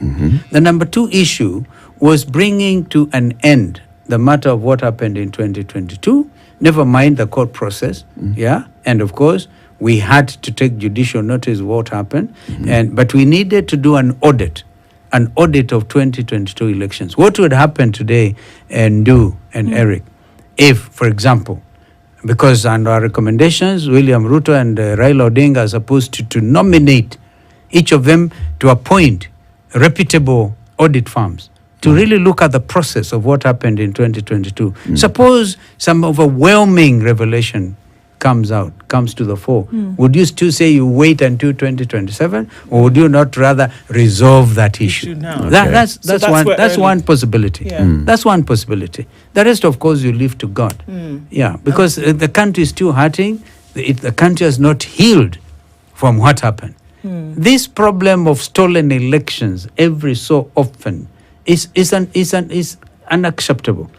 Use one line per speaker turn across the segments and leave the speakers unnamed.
The number 2 issue was bringing to an end the matter of what happened in 2022, never mind the court process, and of course, we had to take judicial notice of what happened, but we needed to do an audit of 2022 elections. What would happen today, and Eric, if, for example, because under our recommendations, William Ruto and Raila Odinga are supposed to nominate each of them to appoint reputable audit firms to really look at the process of what happened in 2022. Suppose some overwhelming revelation comes to the fore. Would you still say you wait until 2027, or would you not rather resolve that issue?
Now.
That's one possibility. That's one possibility. The rest, of course, you leave to God. Because the country is still hurting. The country has not healed from what happened. This problem of stolen elections every so often is unacceptable.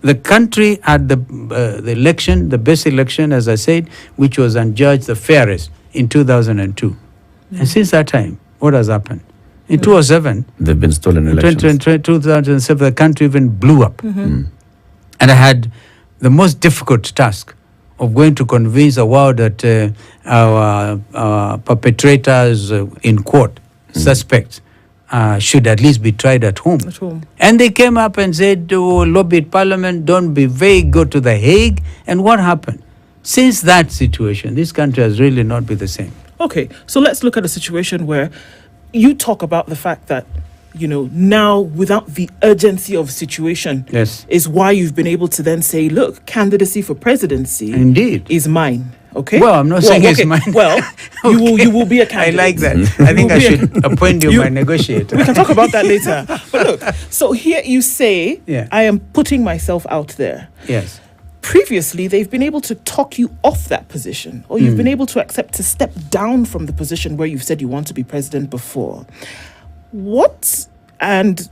The country had the election, the best election, as I said, which was adjudged the fairest in 2002. And since that time, what has happened? In 2007,
there have been stolen elections.
In 2007, the country even blew up. And I had the most difficult task of going to convince the world that our perpetrators in court, suspects, should at least be tried at home. And they came up and said, lobbied Parliament, don't be vague, go to The Hague. And what happened? Since that situation, this country has really not been the same.
Okay, so let's look at a situation where you talk about the fact that, now without the urgency of situation is why you've been able to then say, look, candidacy for presidency is mine. Okay.
Well, I'm not saying it's mine.
Well, you will be a candidate.
I like that. I think I should appoint you my negotiator.
We can talk about that later. But look, so here you say, I am putting myself out there.
Yes.
Previously, they've been able to talk you off that position, or you've been able to accept to step down from the position where you've said you want to be president before. And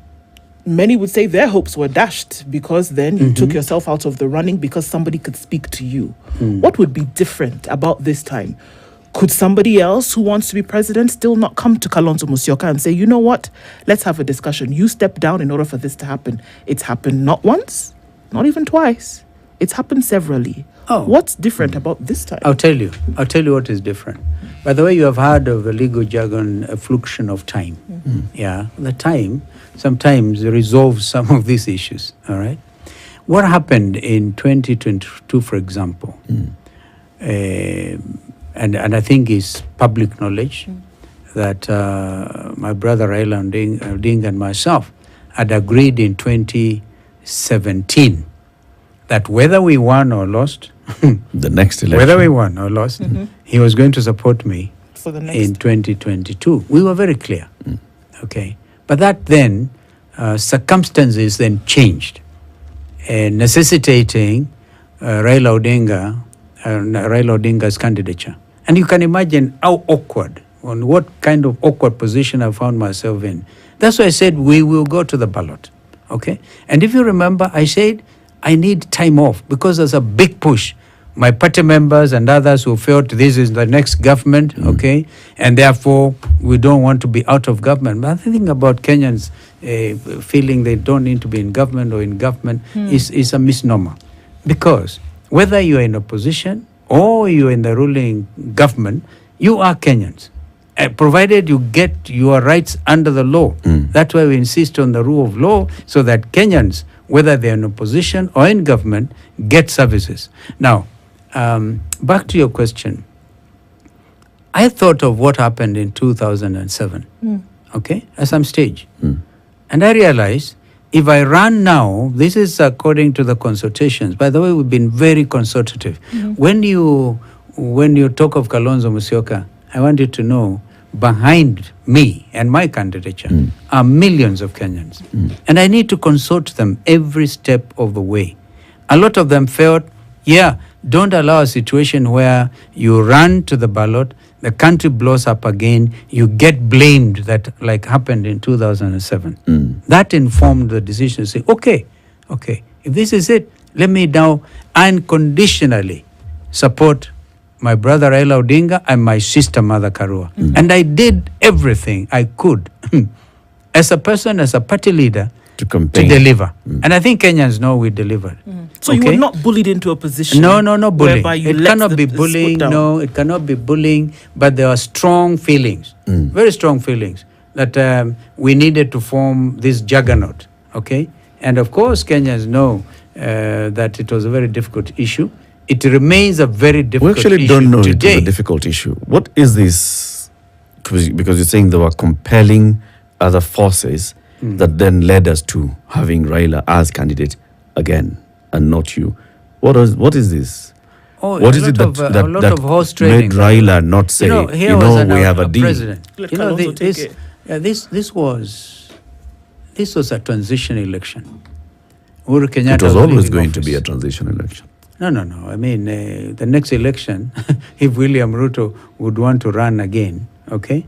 many would say their hopes were dashed because then you took yourself out of the running because somebody could speak to you. What would be different about this time? Could somebody else who wants to be president still not come to Kalonzo Musyoka and say, you know what, let's have a discussion. You step down in order for this to happen. It's happened not once, not even twice. It's happened severally. What's different about this time?
I'll tell you what is different. By the way, you have heard of the legal jargon, a fluxion of time. The time sometimes resolves some of these issues, all right? What happened in 2022, for example, and I think it's public knowledge that my brother Raila Odinga and myself had agreed in 2017 that whether we won or lost,
the next election,
whether we won or lost, he was going to support me
for the next
in 2022. We were very clear, okay? But that then, circumstances then changed, necessitating Raila Odinga's candidature. And you can imagine how awkward, on what kind of awkward position I found myself in. That's why I said we will go to the ballot, okay? And if you remember, I said I need time off because there's a big push. My party members and others who felt this is the next government, okay, and therefore we don't want to be out of government. But the thing about Kenyans feeling they don't need to be in government or in government is a misnomer. Because whether you're in opposition or you're in the ruling government, you are Kenyans. Provided you get your rights under the law. That's why we insist on the rule of law, so that Kenyans, whether they're in opposition or in government, get services. Now, back to your question. I thought of what happened in 2007, okay, at some stage. And I realized if I run now, this is according to the consultations. By the way, we've been very consultative. When you talk of Kalonzo Musyoka, I want you to know behind me and my candidature are millions of Kenyans. And I need to consult them every step of the way. A lot of them felt, don't allow a situation where you run to the ballot, the country blows up again, you get blamed, that like happened in 2007. That informed the decision to say, okay, if this is it, let me now unconditionally support my brother Raila Odinga and my sister Mother Karua. And I did everything I could as a person, as a party leader,
to
to
campaign.
deliver. And I think Kenyans know we delivered.
So you were not bullied into a position.
No bullying.
whereby you
It
let
cannot be
the foot
bullying.
down.
No, it cannot be bullying. But there are strong feelings, very strong feelings, that we needed to form this juggernaut. Okay, and of course Kenyans know that it was a very difficult issue. It remains a very
We
difficult issue
actually don't know
today.
it is a difficult issue. What is this? Because you're saying there were compelling other forces that then led us to having Raila as candidate again and not you. What is this?
Oh,
What
a
is
lot
it
of,
that
a lot of horse
made
trading.
Raila not say,
Here was
we have a deal?
president.
Let
You know,
Kalonzo take
this,
it.
yeah, this was a transition election. Uhuru Kenyatta
It was always
leaving
going to
office.
be a transition election.
No. I mean, the next election, if William Ruto would want to run again, okay,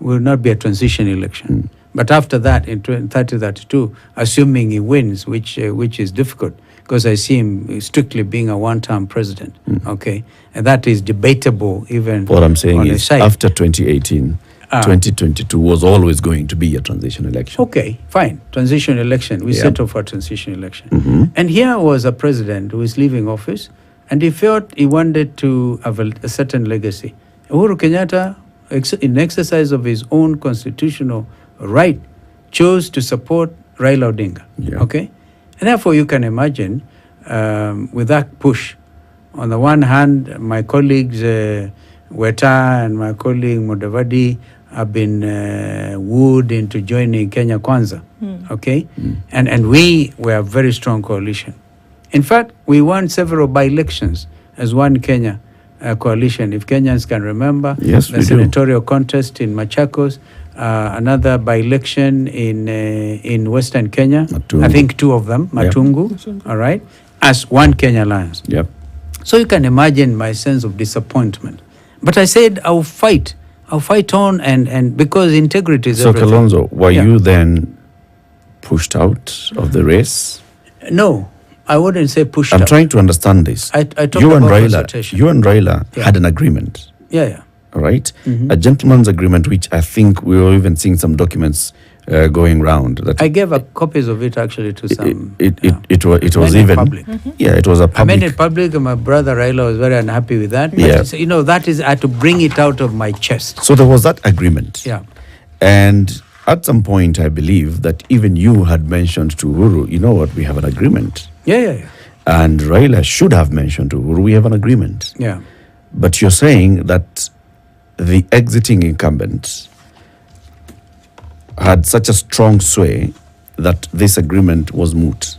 will not be a transition election. But after that, in 2032, assuming he wins, which is difficult, because I see him strictly being a one-term president, okay, and that is debatable even
What I'm saying
on his
is,
side.
after 2018, 2022 was always going to be a transition election.
Okay, fine. Transition election. We
Yeah.
set up for a transition election. And here was a president who is leaving office, and he felt he wanted to have a certain legacy. Uhuru Kenyatta, in exercise of his own constitutional right, chose to support Raila Odinga.
Yeah.
Okay? And therefore, you can imagine, with that push, on the one hand, my colleagues, Weta and my colleague Mudavadi, have been wooed into joining Kenya Kwanza, okay? And we were a very strong coalition. In fact, we won several by-elections as one Kenya coalition, if Kenyans can remember.
Yes,
the
we do.
senatorial contest in Machakos, another by-election in Western Kenya.
Matungu.
I think two of them,
Yep.
Matungu, all right, as one Kenya Alliance.
Yep.
So you can imagine my sense of disappointment. But I said, I'll fight on, and because integrity is
So,
everything.
Kalonzo, were
Yeah.
you then pushed out of the race?
No, I wouldn't say pushed
I'm
out.
trying to understand this.
I talked
you and
about
Raila,
consultation.
you and Raila
Yeah.
had an agreement,
Yeah.
all right? A gentleman's agreement, which I think we were even seeing some documents going round. That
I gave copies of it actually to some.
it was
made it
even
public.
yeah, it was a
I made
public.
it public, and my brother Raila was very unhappy with that. But
Yeah.
you know, that is, I had to bring it out of my chest.
So there was that agreement.
Yeah.
And at some point, I believe that even you had mentioned to Uhuru, you know what, we have an agreement.
Yeah.
And Raila should have mentioned to Uhuru, we have an agreement.
Yeah.
But you're saying that the exiting incumbent had such a strong sway that this agreement was moot.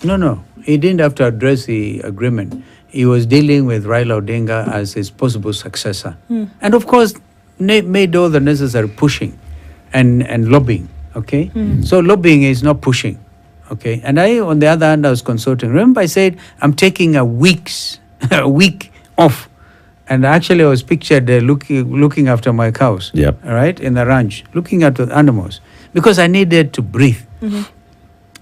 No. He didn't have to address the agreement. He was dealing with Raila Odinga as his possible successor. And of course, made all the necessary pushing and lobbying, okay? So lobbying is not pushing, okay? And I, on the other hand, I was consulting. Remember I said, I'm taking a week off. And actually I was pictured looking after my cows,
Yep.
all right, in the ranch, looking at the animals, because I needed to breathe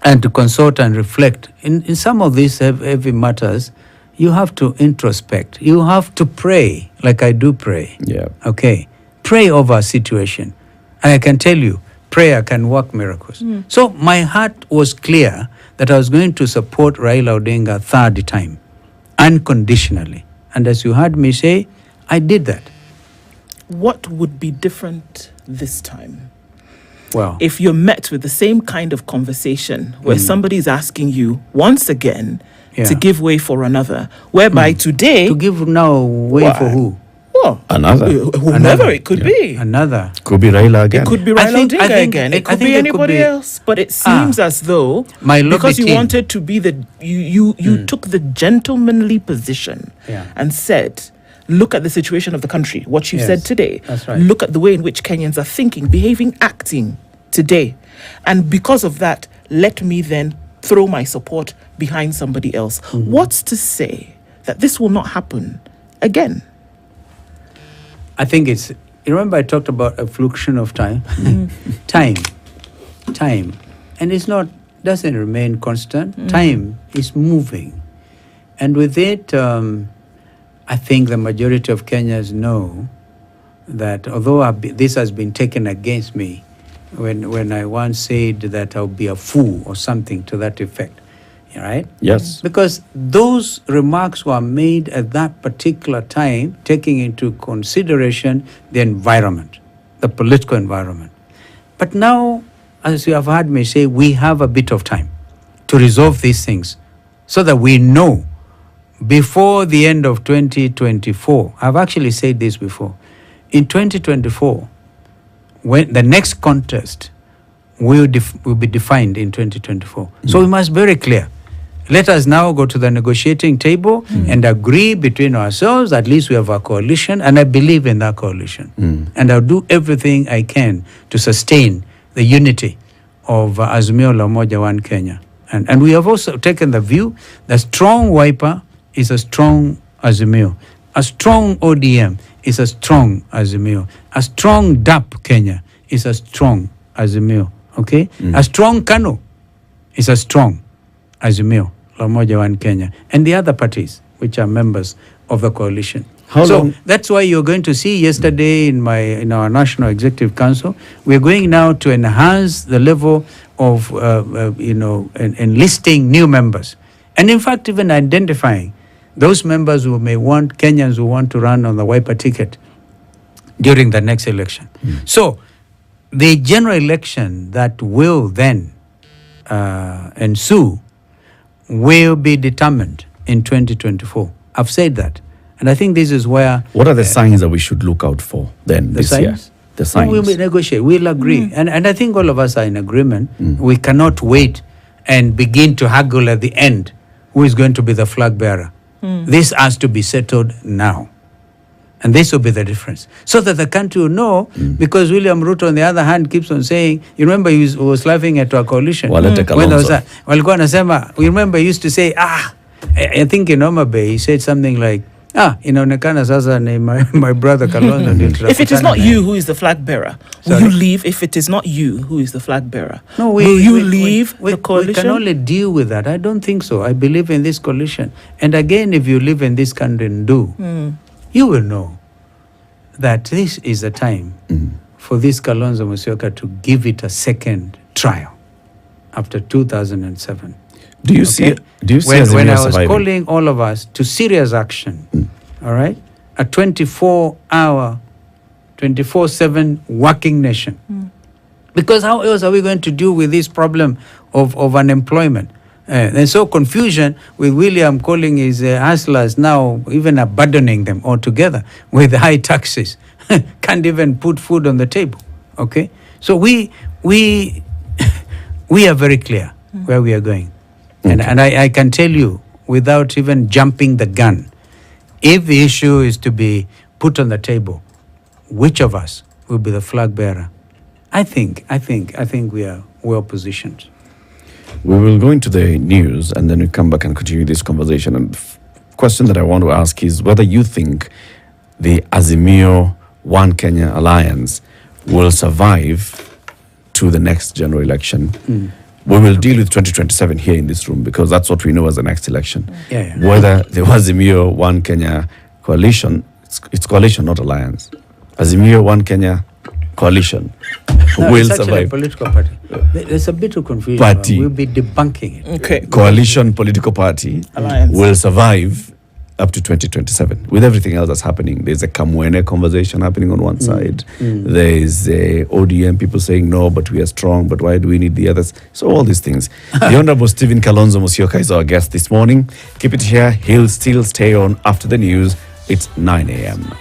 and to consult and reflect. In some of these heavy matters, you have to introspect. You have to pray, like I do pray.
Yeah.
Okay. Pray over a situation. And I can tell you, prayer can work miracles. So my heart was clear that I was going to support Raila Odinga third time, unconditionally. And as you heard me say, I did that.
What would be different this time?
Well,
If you're met with the same kind of conversation where somebody's asking you once again
Yeah.
to give way for another, whereby today,
to give now way
Why?
for who?
well,
Another.
whomever
Another.
it could
Yeah.
be.
Another.
Could be Raila again.
It could be
I
Raila
think-
Odinga
I think-
again.
I
It could
think
be
it could
anybody
be-
else. But it seems as though
My lobby
because you
team.
wanted to be you took the gentlemanly position
Yeah.
and said, look at the situation of the country, what you
Yes,
said today.
that's right.
Look at the way in which Kenyans are thinking, behaving, acting today. And because of that, let me then throw my support behind somebody else. What's to say that this will not happen again?
I think it's, you remember I talked about a fluxion of time? Time. And it's not, doesn't remain constant. Time is moving. And with it, I think the majority of Kenyans know that although this has been taken against me, when I once said that I'll be a fool or something to that effect. Right?
Yes.
Because those remarks were made at that particular time, taking into consideration the environment, the political environment. But now, as you have heard me say, we have a bit of time to resolve these things so that we know before the end of 2024. I've actually said this before. In 2024, when the next contest will be defined in 2024. So we must be very clear. Let us now go to the negotiating table and agree between ourselves. At least we have a coalition, and I believe in that coalition. And I'll do everything I can to sustain the unity of Azimio la Umoja One Kenya. And we have also taken the view that strong Wiper is a strong Azimio. A strong ODM is a strong Azimio. A strong DAP Kenya is a strong Azimio. Okay? A strong KANU is a strong Azimio la Umoja One Kenya, and the other parties which are members of the coalition. So that's why you're going to see yesterday in our National Executive Council, we're going now to enhance the level of enlisting new members, and in fact even identifying those members who may want, Kenyans who want to run on the Wiper ticket during the next election. So the general election that will then ensue will be determined in 2024. I've said that. And I think this is where...
What are the signs that we should look out for then this year? The signs?
We'll negotiate. We'll agree. And I think all of us are in agreement. We cannot wait and begin to haggle at the end who is going to be the flag bearer. This has to be settled now. And this will be the difference. So that the country will know, because William Ruto, on the other hand, keeps on saying, you remember he was laughing at our coalition.
When there was
walikuwa anasema, we remember he used to say, I think in Homa Bay, he said something like, inaonekana sasa ni my brother Kalonzo.
If it is not you who is the flag bearer, will you leave? If it is not you who is the flag bearer,
no,
will you leave the coalition?
We can only deal with that. I don't think so. I believe in this coalition. And again, if you live in this country and do, you will know that this is the time for this Kalonzo Musyoka to give it a second trial after 2007.
Do you see it? Do you see
when I was calling all of us to serious action, all right, a 24-hour, 24/7 working nation, because how else are we going to deal with this problem of unemployment? And so confusion with William calling his hustlers now, even abandoning them altogether with high taxes, can't even put food on the table. Okay, so we are very clear where we are going. And I can tell you, without even jumping the gun, if the issue is to be put on the table, which of us will be the flag bearer? I think we are well positioned.
We will go into the news and then we come back and continue this conversation. And the question that I want to ask is whether you think the Azimio One Kenya alliance will survive to the next general election. We will deal with 2027 here in this room because that's what we know as the next election. Whether the Azimio One Kenya coalition, it's coalition, not alliance. Azimio One Kenya coalition will survive.
A political party. There's a bit of confusion. We'll be debunking it.
Okay.
Coalition political party
alliance
will survive up to 2027 with everything else that's happening. There's a Kamwene conversation happening on one side. There's a ODM people saying no, but we are strong, but why do we need the others? So all these things. The Honorable Stephen Kalonzo Musyoka is our guest this morning. Keep it here. He'll still stay on after the news. It's 9 a.m.